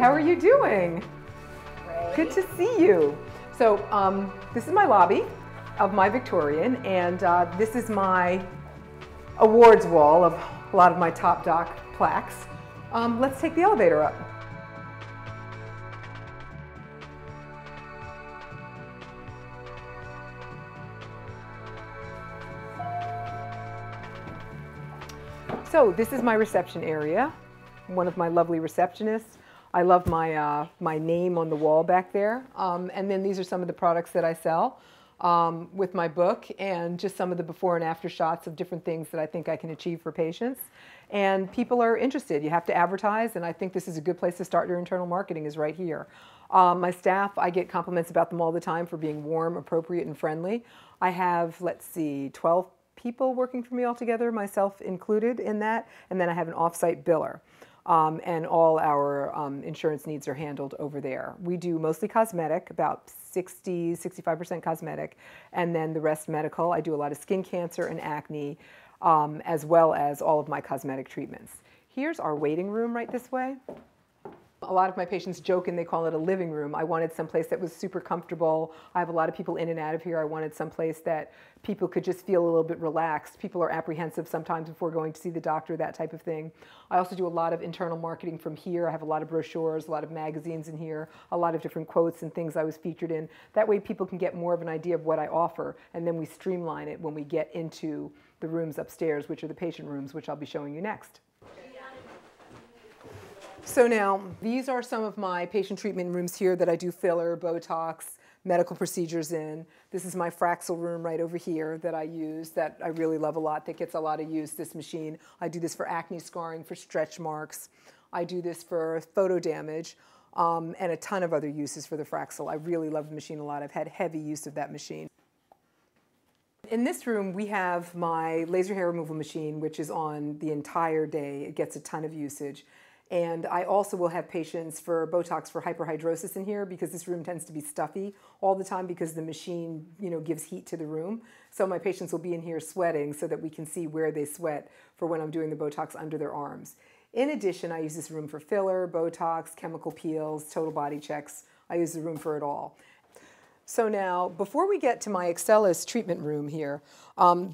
how are you doing? Great. Good to see you. So this is my lobby of my Victorian, and this is my awards wall of a lot of my top doc plaques. Let's take the elevator up. So this is my reception area, one of my lovely receptionists. I love my, my name on the wall back there. And then these are some of the products that I sell with my book, and just some of the before and after shots of different things that I think I can achieve for patients. And people are interested. You have to advertise, and I think this is a good place to start your internal marketing, is right here. My staff, I get compliments about them all the time for being warm, appropriate, and friendly. I have, let's see, 12 people working for me altogether, myself included in that, and then I have an off-site biller. And all our insurance needs are handled over there. We do mostly cosmetic, about 65% cosmetic, and then the rest medical. I do a lot of skin cancer and acne, as well as all of my cosmetic treatments. Here's our waiting room right this way. A lot of my patients joke and they call it a living room. I wanted someplace that was super comfortable. I have a lot of people in and out of here. I wanted someplace that people could just feel a little bit relaxed. People are apprehensive sometimes before going to see the doctor, that type of thing. I also do a lot of internal marketing from here. I have a lot of brochures, a lot of magazines in here, a lot of different quotes and things I was featured in. That way people can get more of an idea of what I offer, and then we streamline it when we get into the rooms upstairs, which are the patient rooms, which I'll be showing you next. So now, these are some of my patient treatment rooms here that I do filler, Botox, medical procedures in. This is my Fraxel room right over here that I use, that I really love a lot, that gets a lot of use, this machine. I do this for acne scarring, for stretch marks. I do this for photo damage, and a ton of other uses for the Fraxel. I really love the machine a lot. I've had heavy use of that machine. In this room, we have my laser hair removal machine, which is on the entire day. It gets a ton of usage. And I also will have patients for Botox for hyperhidrosis in here, because this room tends to be stuffy all the time because the machine, gives heat to the room. So my patients will be in here sweating so that we can see where they sweat for when I'm doing the Botox under their arms. In addition, I use this room for filler, Botox, chemical peels, total body checks. I use the room for it all. So now, before we get to my Excelis treatment room here,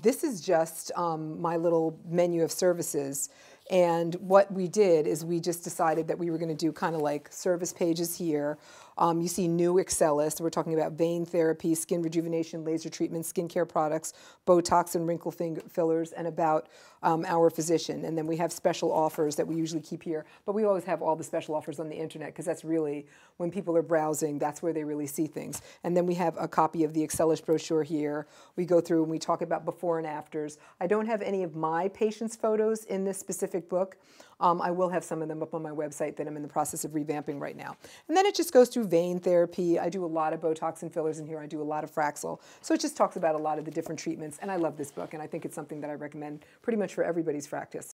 this is just my little menu of services. And what we did is we just decided that we were going to do kind of like service pages here. You see new Excelis. We're talking about vein therapy, skin rejuvenation, laser treatment, skincare products, Botox and wrinkle fillers, and about our physician. And then we have special offers that we usually keep here. But we always have all the special offers on the internet, because that's really, when people are browsing, that's where they really see things. And then we have a copy of the Excelis brochure here. We go through and we talk about before and afters. I don't have any of my patients' photos in this specific book. I will have some of them up on my website that I'm in the process of revamping right now. And then it just goes through vein therapy. I do a lot of Botox and fillers in here. I do a lot of Fraxel. So it just talks about a lot of the different treatments. And I love this book, and I think it's something that I recommend pretty much for everybody's practice.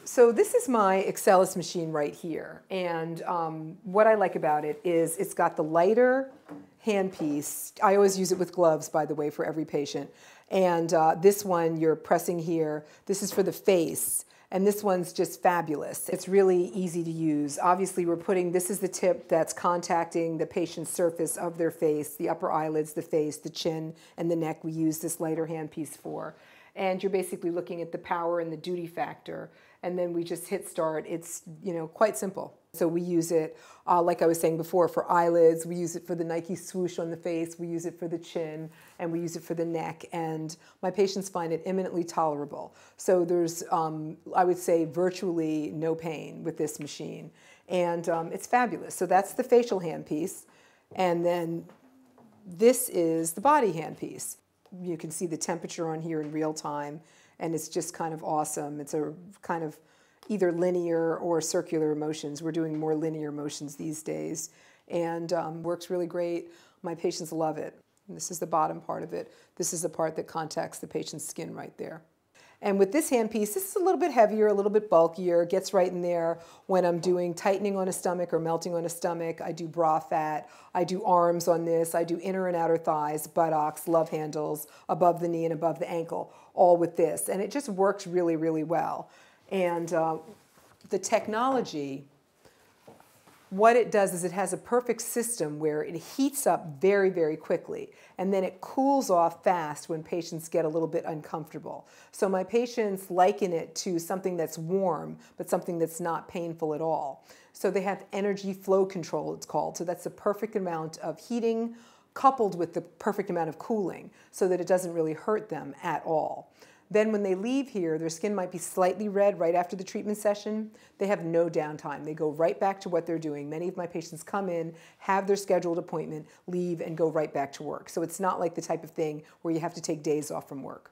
So this is my Excelis machine right here. And what I like about it is it's got the lighter handpiece. I always use it with gloves, by the way, for every patient. And this one you're pressing here. This is for the face. And this one's just fabulous. It's really easy to use. Obviously, this is the tip that's contacting the patient's surface of their face, the upper eyelids, the face, the chin, and the neck. We use this lighter handpiece for. And you're basically looking at the power and the duty factor. And then we just hit start. It's, quite simple. So we use it, like I was saying before, for eyelids. We use it for the Nike swoosh on the face. We use it for the chin, and we use it for the neck. And my patients find it eminently tolerable. So there's, I would say, virtually no pain with this machine. And it's fabulous. So that's the facial handpiece. And then this is the body handpiece. You can see the temperature on here in real time, and it's just kind of awesome. It's a kind of either linear or circular motions. We're doing more linear motions these days, and works really great. My patients love it. And this is the bottom part of it. This is the part that contacts the patient's skin right there. And with this handpiece, this is a little bit heavier, a little bit bulkier, gets right in there when I'm doing tightening on a stomach or melting on a stomach. I do bra fat, I do arms on this, I do inner and outer thighs, buttocks, love handles, above the knee and above the ankle, all with this. And it just works really, really well. And the technology, what it does is it has a perfect system where it heats up very, very quickly, and then it cools off fast when patients get a little bit uncomfortable. So my patients liken it to something that's warm, but something that's not painful at all. So they have energy flow control, it's called. So that's the perfect amount of heating coupled with the perfect amount of cooling so that it doesn't really hurt them at all. Then when they leave here, their skin might be slightly red right after the treatment session. They have no downtime. They go right back to what they're doing. Many of my patients come in, have their scheduled appointment, leave, and go right back to work. So it's not like the type of thing where you have to take days off from work.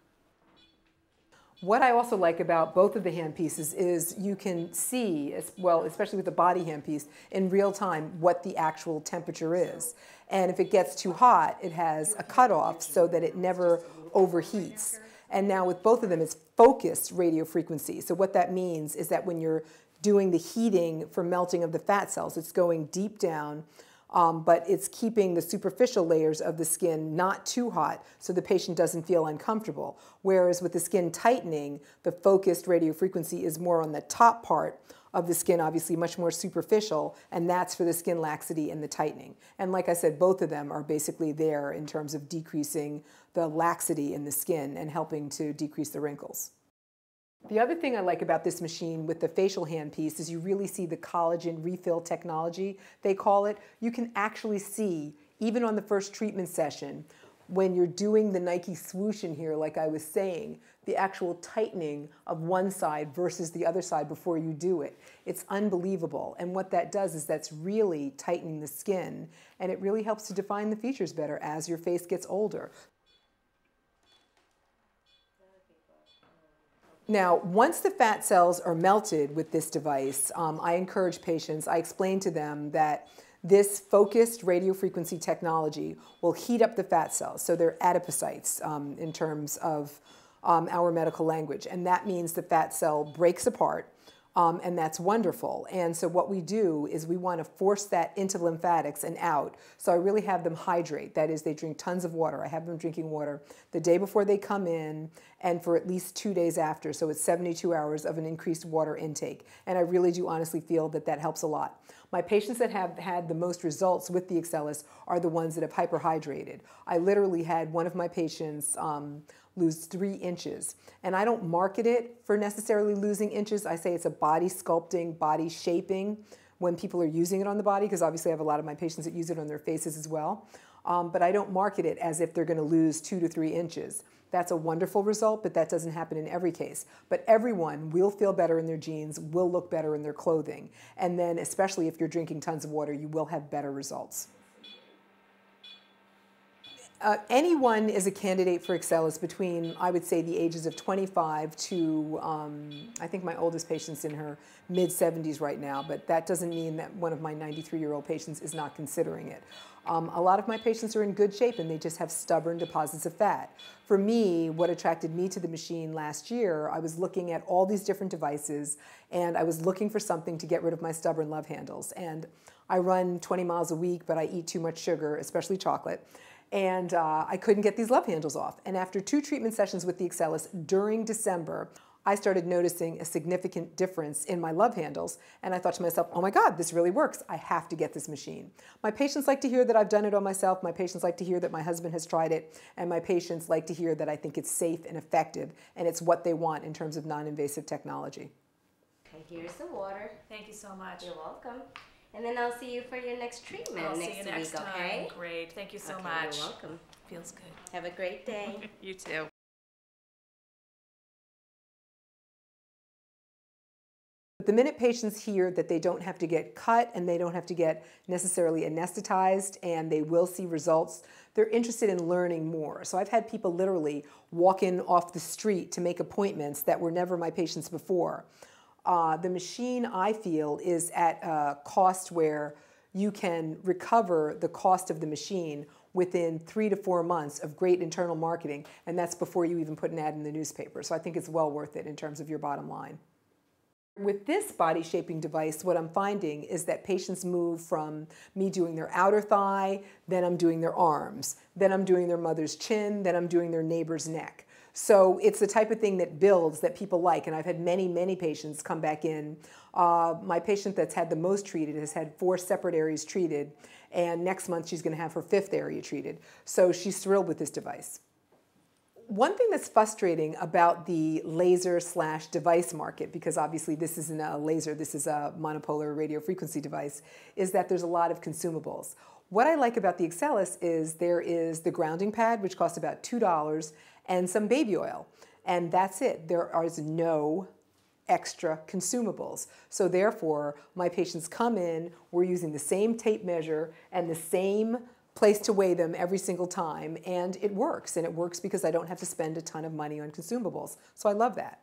What I also like about both of the handpieces is you can see, as well, especially with the body handpiece, in real time what the actual temperature is. And if it gets too hot, it has a cutoff so that it never overheats. And now with both of them, it's focused radio frequency. So what that means is that when you're doing the heating for melting of the fat cells, it's going deep down, but it's keeping the superficial layers of the skin not too hot so the patient doesn't feel uncomfortable. Whereas with the skin tightening, the focused radio frequency is more on the top part of the skin, obviously much more superficial, and that's for the skin laxity and the tightening. And like I said, both of them are basically there in terms of decreasing the laxity in the skin and helping to decrease the wrinkles. The other thing I like about this machine with the facial handpiece is you really see the collagen refill technology, they call it. You can actually see, even on the first treatment session, when you're doing the Nike swoosh in here, like I was saying, the actual tightening of one side versus the other side before you do it. It's unbelievable. And what that does is that's really tightening the skin, and it really helps to define the features better as your face gets older. Now, once the fat cells are melted with this device, I encourage patients, I explain to them that this focused radiofrequency technology will heat up the fat cells. So they're adipocytes in terms of our medical language. And that means the fat cell breaks apart, and that's wonderful. And so what we do is we want to force that into lymphatics and out. So I really have them hydrate. That is, they drink tons of water. I have them drinking water the day before they come in and for at least 2 days after. So it's 72 hours of an increased water intake. And I really do honestly feel that that helps a lot. My patients that have had the most results with the Excelis are the ones that have hyperhydrated. I literally had one of my patients lose 3 inches. And I don't market it for necessarily losing inches. I say it's a body sculpting, body shaping when people are using it on the body, because obviously I have a lot of my patients that use it on their faces as well. But I don't market it as if they're going to lose 2 to 3 inches. That's a wonderful result, but that doesn't happen in every case. But everyone will feel better in their jeans, will look better in their clothing. And then, especially if you're drinking tons of water, you will have better results. Anyone is a candidate for Excelis between, I would say, the ages of 25 to, I think my oldest patient's in her mid-70s right now, but that doesn't mean that one of my 93-year-old patients is not considering it. A lot of my patients are in good shape and they just have stubborn deposits of fat. For me, what attracted me to the machine last year, I was looking at all these different devices and I was looking for something to get rid of my stubborn love handles. And I run 20 miles a week, but I eat too much sugar, especially chocolate. And I couldn't get these love handles off. And after 2 treatment sessions with the Excelis during December, I started noticing a significant difference in my love handles. And I thought to myself, oh my God, this really works. I have to get this machine. My patients like to hear that I've done it on myself. My patients like to hear that my husband has tried it. And my patients like to hear that I think it's safe and effective. And it's what they want in terms of non-invasive technology. Okay, here's the water. Thank you so much. You're welcome. And then I'll see you for your next treatment I'll next see you next week, time. okay? Great. Thank you so Okay, much. You're welcome. Feels good. Have a great day. You too. The minute patients hear that they don't have to get cut and they don't have to get necessarily anesthetized and they will see results, they're interested in learning more. So I've had people literally walk in off the street to make appointments that were never my patients before. The machine, I feel, is at a cost where you can recover the cost of the machine within 3 to 4 months of great internal marketing, and that's before you even put an ad in the newspaper. So I think it's well worth it in terms of your bottom line. With this body shaping device, what I'm finding is that patients move from me doing their outer thigh, then I'm doing their arms, then I'm doing their mother's chin, then I'm doing their neighbor's neck. So it's the type of thing that builds, that people like. And I've had many, many patients come back in. My patient that's had the most treated has had 4 separate areas treated. And next month she's going to have her 5th area treated. So she's thrilled with this device. One thing that's frustrating about the laser/device market, because obviously this isn't a laser, this is a monopolar radio frequency device, is that there's a lot of consumables. What I like about the Excelis is there is the grounding pad, which costs about $2, and some baby oil. And that's it. There is no extra consumables. So therefore, my patients come in, we're using the same tape measure and the same place to weigh them every single time, and it works. And it works because I don't have to spend a ton of money on consumables. So I love that.